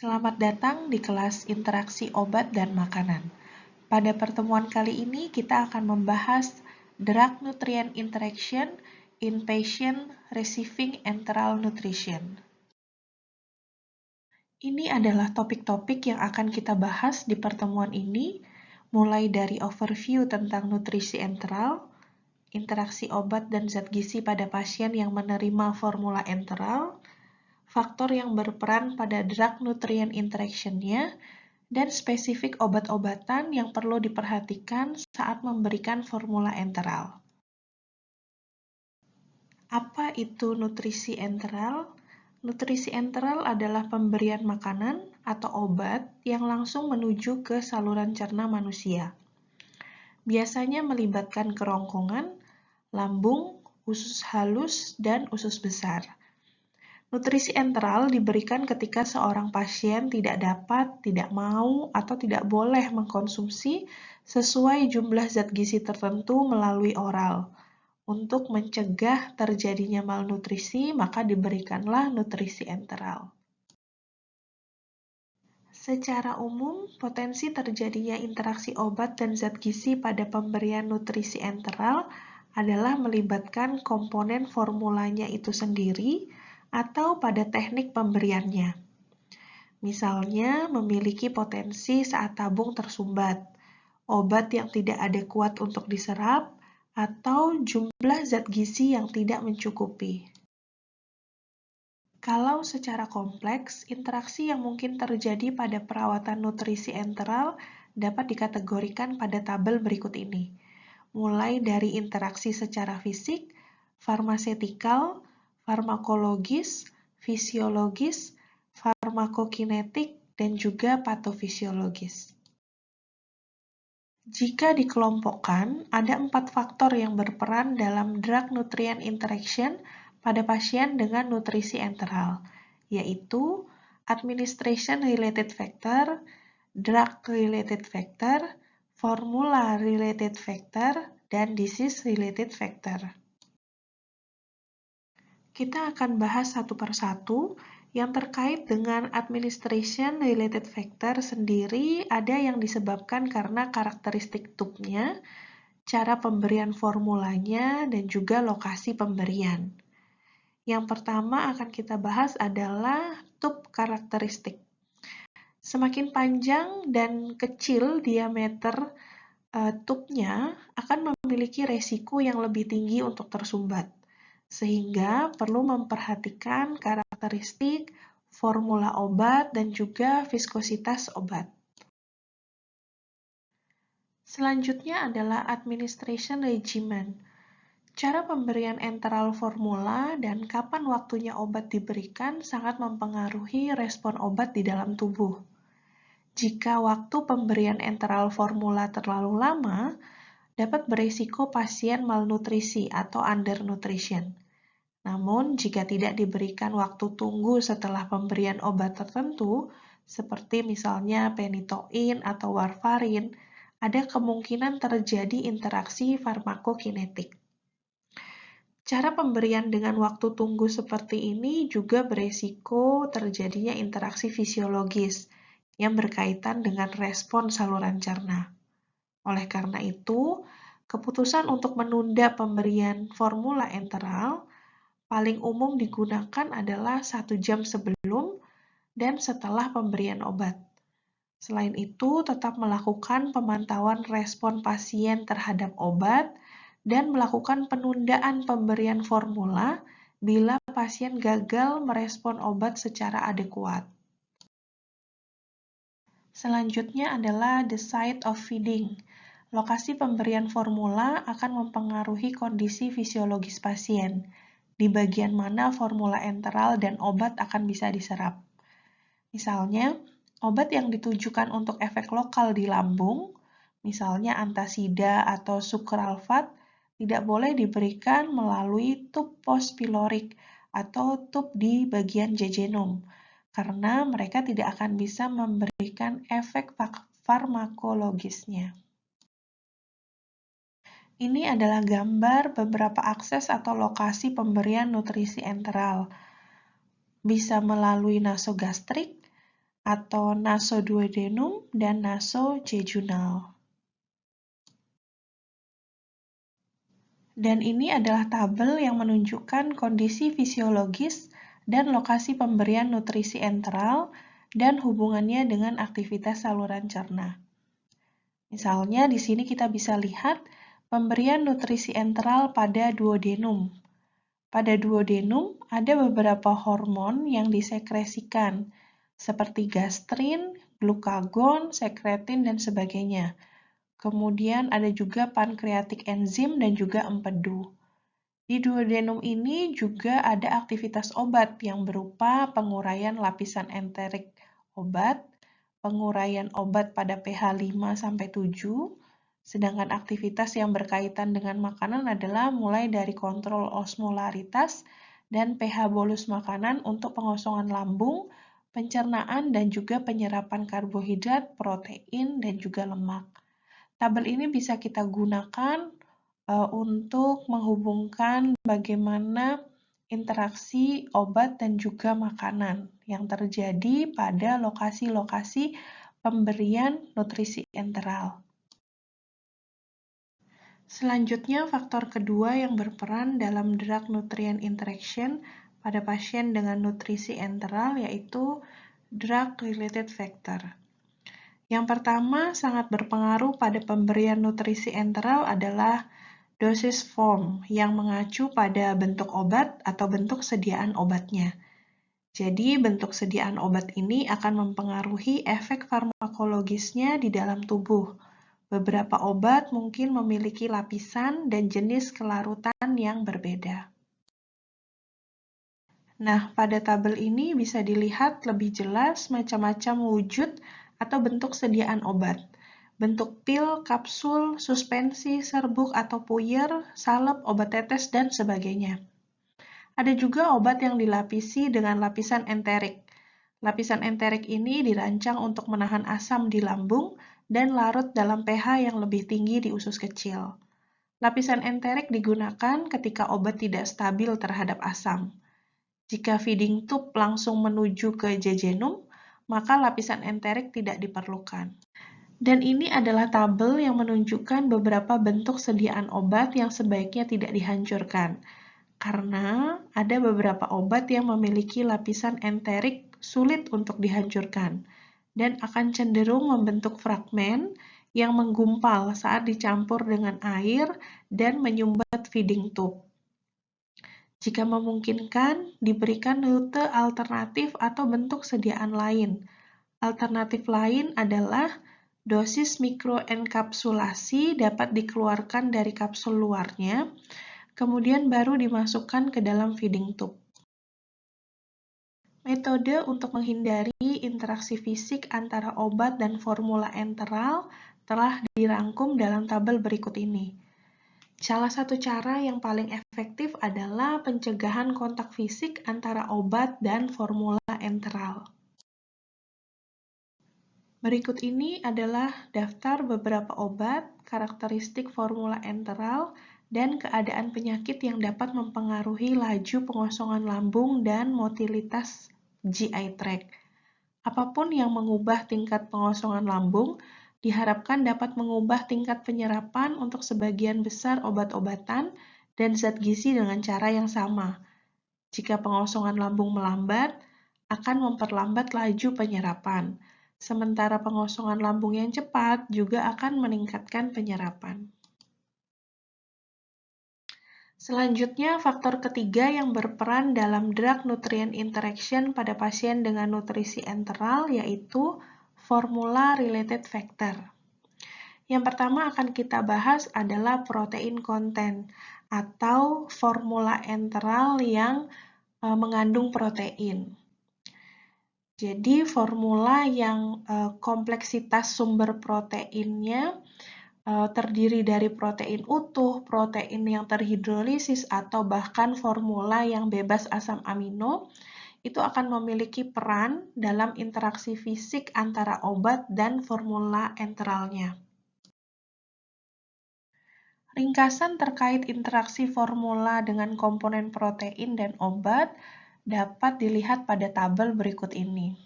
Selamat datang di kelas interaksi obat dan makanan. Pada pertemuan kali ini kita akan membahas drug-nutrient interaction in patient receiving enteral nutrition. Ini adalah topik-topik yang akan kita bahas di pertemuan ini, mulai dari overview tentang nutrisi enteral, interaksi obat dan zat gizi pada pasien yang menerima formula enteral, faktor yang berperan pada drug-nutrient interaction-nya, dan spesifik obat-obatan yang perlu diperhatikan saat memberikan formula enteral. Apa itu nutrisi enteral? Nutrisi enteral adalah pemberian makanan atau obat yang langsung menuju ke saluran cerna manusia. Biasanya melibatkan kerongkongan, lambung, usus halus, dan usus besar. Nutrisi enteral diberikan ketika seorang pasien tidak dapat, tidak mau, atau tidak boleh mengkonsumsi sesuai jumlah zat gizi tertentu melalui oral. Untuk mencegah terjadinya malnutrisi, maka diberikanlah nutrisi enteral. Secara umum, potensi terjadinya interaksi obat dan zat gizi pada pemberian nutrisi enteral adalah melibatkan komponen formulanya itu sendiri atau pada teknik pemberiannya. Misalnya, memiliki potensi saat tabung tersumbat, obat yang tidak adekuat untuk diserap, atau jumlah zat gizi yang tidak mencukupi. Kalau secara kompleks, interaksi yang mungkin terjadi pada perawatan nutrisi enteral dapat dikategorikan pada tabel berikut ini, mulai dari interaksi secara fisik, farmasetikal, farmakologis, fisiologis, farmakokinetik, dan juga patofisiologis. Jika dikelompokkan, ada 4 faktor yang berperan dalam drug-nutrient interaction pada pasien dengan nutrisi enteral, yaitu administration-related factor, drug-related factor, formula-related factor, dan disease-related factor. Kita akan bahas satu persatu. Yang terkait dengan administration-related factor sendiri ada yang disebabkan karena karakteristik tubnya, cara pemberian formulanya, dan juga lokasi pemberian. Yang pertama akan kita bahas adalah tub karakteristik. Semakin panjang dan kecil diameter tubnya akan memiliki resiko yang lebih tinggi untuk tersumbat, sehingga perlu memperhatikan karakteristik formula obat dan juga viskositas obat. Selanjutnya adalah administration regimen. Cara pemberian enteral formula dan kapan waktunya obat diberikan sangat mempengaruhi respon obat di dalam tubuh. Jika waktu pemberian enteral formula terlalu lama, dapat berisiko pasien malnutrisi atau undernutrition. Namun, jika tidak diberikan waktu tunggu setelah pemberian obat tertentu, seperti misalnya penitoin atau warfarin, ada kemungkinan terjadi interaksi farmakokinetik. Cara pemberian dengan waktu tunggu seperti ini juga beresiko terjadinya interaksi fisiologis yang berkaitan dengan respon saluran cerna. Oleh karena itu, keputusan untuk menunda pemberian formula enteral paling umum digunakan adalah 1 jam sebelum dan setelah pemberian obat. Selain itu, tetap melakukan pemantauan respon pasien terhadap obat dan melakukan penundaan pemberian formula bila pasien gagal merespon obat secara adekuat. Selanjutnya adalah the site of feeding. Lokasi pemberian formula akan mempengaruhi kondisi fisiologis pasien, di bagian mana formula enteral dan obat akan bisa diserap. Misalnya, obat yang ditujukan untuk efek lokal di lambung, misalnya antasida atau sukralfat, tidak boleh diberikan melalui tub postpilorik atau tub di bagian jejunum, karena mereka tidak akan bisa memberikan efek farmakologisnya. Ini adalah gambar beberapa akses atau lokasi pemberian nutrisi enteral. Bisa melalui nasogastrik, atau nasoduodenum dan nasojejunal. Dan ini adalah tabel yang menunjukkan kondisi fisiologis dan lokasi pemberian nutrisi enteral dan hubungannya dengan aktivitas saluran cerna. Misalnya di sini kita bisa lihat pemberian nutrisi enteral pada duodenum. Pada duodenum ada beberapa hormon yang disekresikan, seperti gastrin, glukagon, sekretin, dan sebagainya. Kemudian ada juga pankreatik enzim dan juga empedu. Di duodenum ini juga ada aktivitas obat yang berupa penguraian lapisan enterik obat, penguraian obat pada pH 5-7, sedangkan aktivitas yang berkaitan dengan makanan adalah mulai dari kontrol osmolaritas dan pH bolus makanan untuk pengosongan lambung, pencernaan, dan juga penyerapan karbohidrat, protein, dan juga lemak. Tabel ini bisa kita gunakan untuk menghubungkan bagaimana interaksi obat dan juga makanan yang terjadi pada lokasi-lokasi pemberian nutrisi enteral. Selanjutnya, faktor kedua yang berperan dalam drug-nutrient interaction pada pasien dengan nutrisi enteral yaitu drug-related factor. Yang pertama, sangat berpengaruh pada pemberian nutrisi enteral adalah dosis form yang mengacu pada bentuk obat atau bentuk sediaan obatnya. Jadi, bentuk sediaan obat ini akan mempengaruhi efek farmakologisnya di dalam tubuh. Beberapa obat mungkin memiliki lapisan dan jenis kelarutan yang berbeda. Nah, pada tabel ini bisa dilihat lebih jelas macam-macam wujud atau bentuk sediaan obat. Bentuk pil, kapsul, suspensi, serbuk atau puyer, salep, obat tetes, dan sebagainya. Ada juga obat yang dilapisi dengan lapisan enterik. Lapisan enterik ini dirancang untuk menahan asam di lambung dan larut dalam pH yang lebih tinggi di usus kecil. Lapisan enterik digunakan ketika obat tidak stabil terhadap asam. Jika feeding tube langsung menuju ke jejunum, maka lapisan enterik tidak diperlukan. Dan ini adalah tabel yang menunjukkan beberapa bentuk sediaan obat yang sebaiknya tidak dihancurkan, karena ada beberapa obat yang memiliki lapisan enterik sulit untuk dihancurkan, dan akan cenderung membentuk fragmen yang menggumpal saat dicampur dengan air dan menyumbat feeding tube. Jika memungkinkan, diberikan rute alternatif atau bentuk sediaan lain. Alternatif lain adalah dosis mikroenkapsulasi dapat dikeluarkan dari kapsul luarnya, kemudian baru dimasukkan ke dalam feeding tube. Metode untuk menghindari interaksi fisik antara obat dan formula enteral telah dirangkum dalam tabel berikut ini. Salah satu cara yang paling efektif adalah pencegahan kontak fisik antara obat dan formula enteral. Berikut ini adalah daftar beberapa obat, karakteristik formula enteral, dan keadaan penyakit yang dapat mempengaruhi laju pengosongan lambung dan motilitas GI tract. Apapun yang mengubah tingkat pengosongan lambung diharapkan dapat mengubah tingkat penyerapan untuk sebagian besar obat-obatan dan zat gizi dengan cara yang sama. Jika pengosongan lambung melambat, akan memperlambat laju penyerapan. Sementara pengosongan lambung yang cepat juga akan meningkatkan penyerapan. Selanjutnya, faktor ketiga yang berperan dalam drug-nutrient interaction pada pasien dengan nutrisi enteral yaitu formula-related factor. Yang pertama akan kita bahas adalah protein content atau formula enteral yang mengandung protein. Jadi formula yang kompleksitas sumber proteinnya terdiri dari protein utuh, protein yang terhidrolisis, atau bahkan formula yang bebas asam amino, itu akan memiliki peran dalam interaksi fisik antara obat dan formula enteralnya. Ringkasan terkait interaksi formula dengan komponen protein dan obat dapat dilihat pada tabel berikut ini.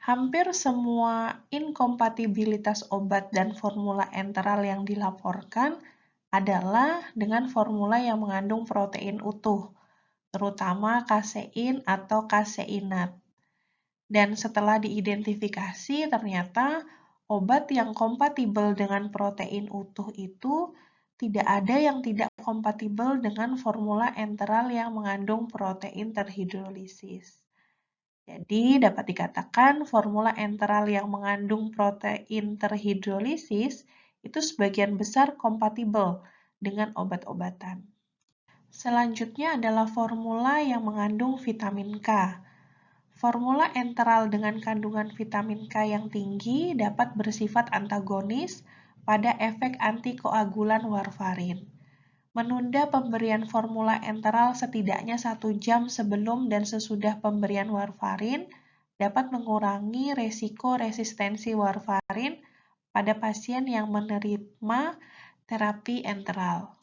Hampir semua inkompatibilitas obat dan formula enteral yang dilaporkan adalah dengan formula yang mengandung protein utuh, terutama kasein atau kaseinat. Dan setelah diidentifikasi, ternyata obat yang kompatibel dengan protein utuh itu tidak ada yang tidak kompatibel dengan formula enteral yang mengandung protein terhidrolisis. Jadi, dapat dikatakan formula enteral yang mengandung protein terhidrolisis itu sebagian besar kompatibel dengan obat-obatan. Selanjutnya adalah formula yang mengandung vitamin K. Formula enteral dengan kandungan vitamin K yang tinggi dapat bersifat antagonis pada efek antikoagulan warfarin. Menunda pemberian formula enteral setidaknya 1 jam sebelum dan sesudah pemberian warfarin dapat mengurangi resiko resistensi warfarin pada pasien yang menerima terapi enteral.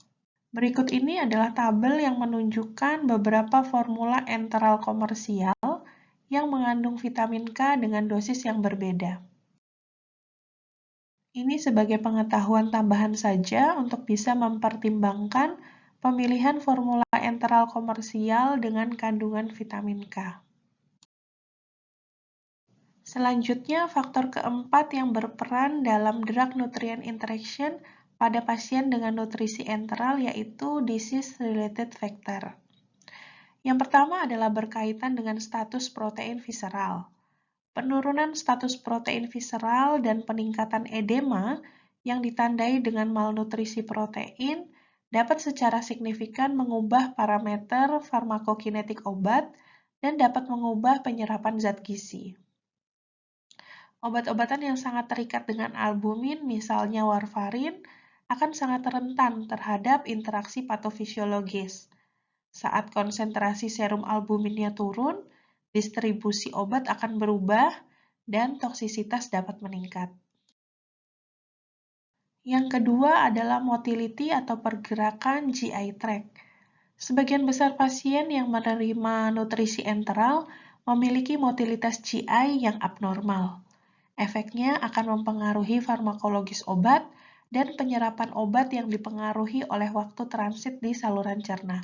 Berikut ini adalah tabel yang menunjukkan beberapa formula enteral komersial yang mengandung vitamin K dengan dosis yang berbeda. Ini sebagai pengetahuan tambahan saja untuk bisa mempertimbangkan pemilihan formula enteral komersial dengan kandungan vitamin K. Selanjutnya, faktor keempat yang berperan dalam drug-nutrient interaction pada pasien dengan nutrisi enteral yaitu disease-related factor. Yang pertama adalah berkaitan dengan status protein visceral. Penurunan status protein visceral dan peningkatan edema yang ditandai dengan malnutrisi protein dapat secara signifikan mengubah parameter farmakokinetik obat dan dapat mengubah penyerapan zat gizi. Obat-obatan yang sangat terikat dengan albumin, misalnya warfarin, akan sangat rentan terhadap interaksi patofisiologis. Saat konsentrasi serum albuminnya turun, distribusi obat akan berubah dan toksisitas dapat meningkat. Yang kedua adalah motility atau pergerakan GI tract. Sebagian besar pasien yang menerima nutrisi enteral memiliki motilitas GI yang abnormal. Efeknya akan mempengaruhi farmakologis obat dan penyerapan obat yang dipengaruhi oleh waktu transit di saluran cerna.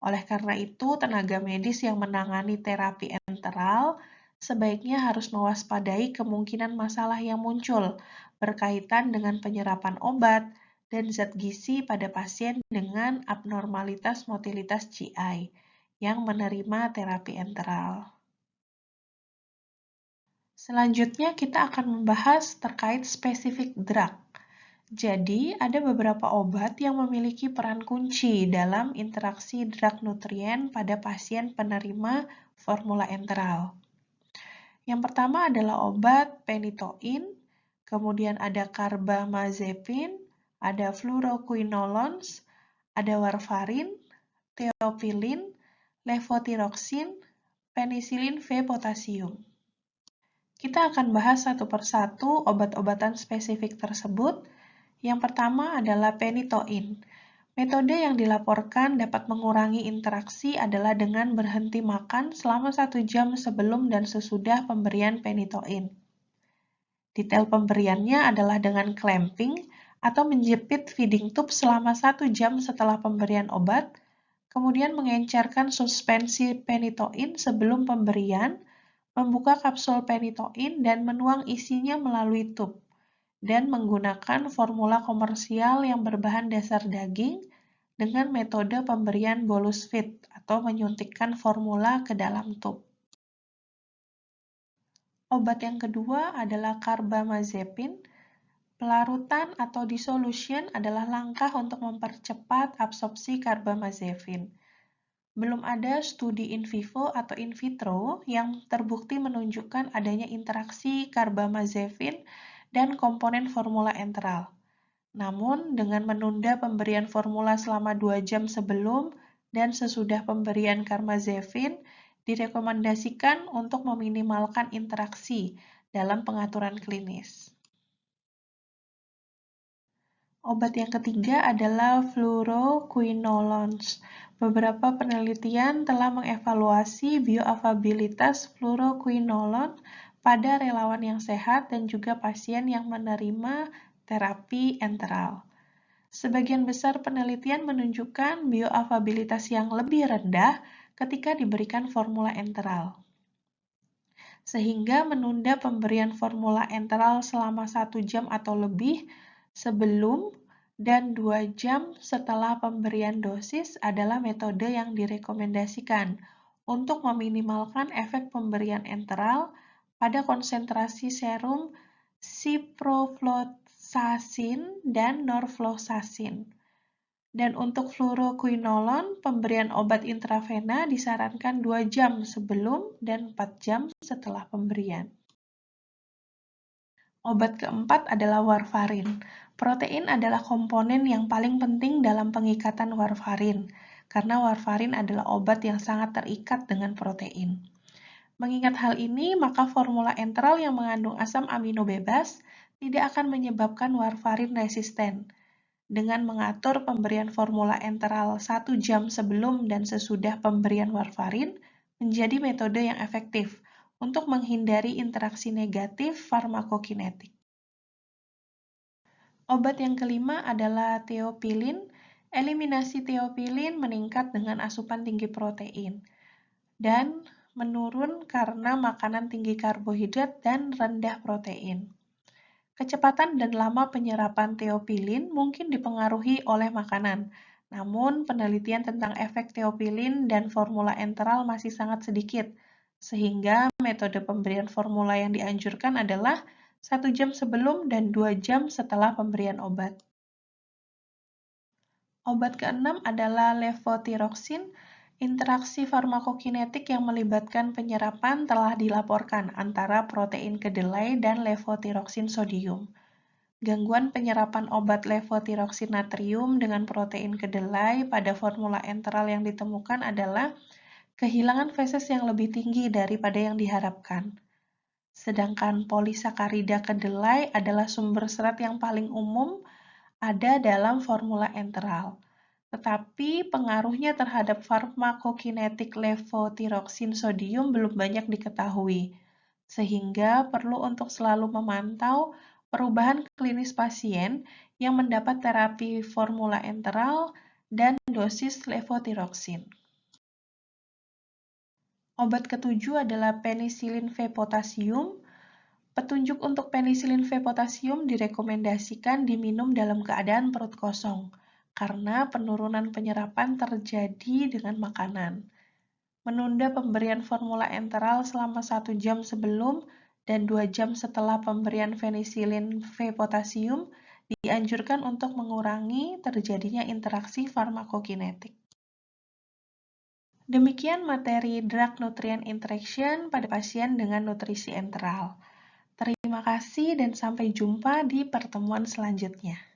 Oleh karena itu, tenaga medis yang menangani terapi enteral sebaiknya harus mewaspadai kemungkinan masalah yang muncul berkaitan dengan penyerapan obat dan zat gizi pada pasien dengan abnormalitas motilitas GI yang menerima terapi enteral. Selanjutnya kita akan membahas terkait spesifik drug. Jadi, ada beberapa obat yang memiliki peran kunci dalam interaksi drug nutrien pada pasien penerima formula enteral. Yang pertama adalah obat phenytoin, kemudian ada carbamazepine, ada fluoroquinolones, ada warfarin, theophylline, levothyroxine, penisilin V potasium. Kita akan bahas satu persatu obat-obatan spesifik tersebut. Yang pertama adalah phenytoin. Metode yang dilaporkan dapat mengurangi interaksi adalah dengan berhenti makan selama 1 jam sebelum dan sesudah pemberian phenytoin. Detail pemberiannya adalah dengan clamping atau menjepit feeding tube selama 1 jam setelah pemberian obat, kemudian mengencerkan suspensi phenytoin sebelum pemberian, membuka kapsul phenytoin dan menuang isinya melalui tube, dan menggunakan formula komersial yang berbahan dasar daging dengan metode pemberian bolus feed atau menyuntikkan formula ke dalam tube. Obat yang kedua adalah carbamazepine. Pelarutan atau dissolution adalah langkah untuk mempercepat absorpsi carbamazepine. Belum ada studi in vivo atau in vitro yang terbukti menunjukkan adanya interaksi carbamazepine dan komponen formula enteral. Namun, dengan menunda pemberian formula selama 2 jam sebelum dan sesudah pemberian carbamazepine, direkomendasikan untuk meminimalkan interaksi dalam pengaturan klinis. Obat yang ketiga adalah fluoroquinolones. Beberapa penelitian telah mengevaluasi bioavailabilitas fluoroquinolone pada relawan yang sehat dan juga pasien yang menerima terapi enteral. Sebagian besar penelitian menunjukkan bioavailabilitas yang lebih rendah ketika diberikan formula enteral, sehingga menunda pemberian formula enteral selama 1 jam atau lebih sebelum dan 2 jam setelah pemberian dosis adalah metode yang direkomendasikan untuk meminimalkan efek pemberian enteral pada konsentrasi serum ciprofloxacin dan norfloxacin. Dan untuk fluoroquinolone, pemberian obat intravena disarankan 2 jam sebelum dan 4 jam setelah pemberian. Obat keempat adalah warfarin. Protein adalah komponen yang paling penting dalam pengikatan warfarin, karena warfarin adalah obat yang sangat terikat dengan protein. Mengingat hal ini, maka formula enteral yang mengandung asam amino bebas tidak akan menyebabkan warfarin resisten. Dengan mengatur pemberian formula enteral 1 jam sebelum dan sesudah pemberian warfarin menjadi metode yang efektif untuk menghindari interaksi negatif farmakokinetik. Obat yang kelima adalah teopilin. Eliminasi teopilin meningkat dengan asupan tinggi protein dan menurun karena makanan tinggi karbohidrat dan rendah protein. Kecepatan dan lama penyerapan teopilin mungkin dipengaruhi oleh makanan, namun penelitian tentang efek teopilin dan formula enteral masih sangat sedikit, sehingga metode pemberian formula yang dianjurkan adalah 1 jam sebelum dan 2 jam setelah pemberian obat. Obat keenam adalah levotiroxin. Interaksi farmakokinetik yang melibatkan penyerapan telah dilaporkan antara protein kedelai dan levotiroxin sodium. Gangguan penyerapan obat levotiroxin natrium dengan protein kedelai pada formula enteral yang ditemukan adalah kehilangan feses yang lebih tinggi daripada yang diharapkan. Sedangkan polisakarida kedelai adalah sumber serat yang paling umum ada dalam formula enteral. Tetapi pengaruhnya terhadap farmakokinetik levotiroxin sodium belum banyak diketahui, sehingga perlu untuk selalu memantau perubahan klinis pasien yang mendapat terapi formula enteral dan dosis levotiroxin. Obat ketujuh adalah penisilin V potasium. Petunjuk untuk penisilin V potasium direkomendasikan diminum dalam keadaan perut kosong, karena penurunan penyerapan terjadi dengan makanan. Menunda pemberian formula enteral selama 1 jam sebelum dan 2 jam setelah pemberian penisilin V potasium dianjurkan untuk mengurangi terjadinya interaksi farmakokinetik. Demikian materi drug-nutrient interaction pada pasien dengan nutrisi enteral. Terima kasih dan sampai jumpa di pertemuan selanjutnya.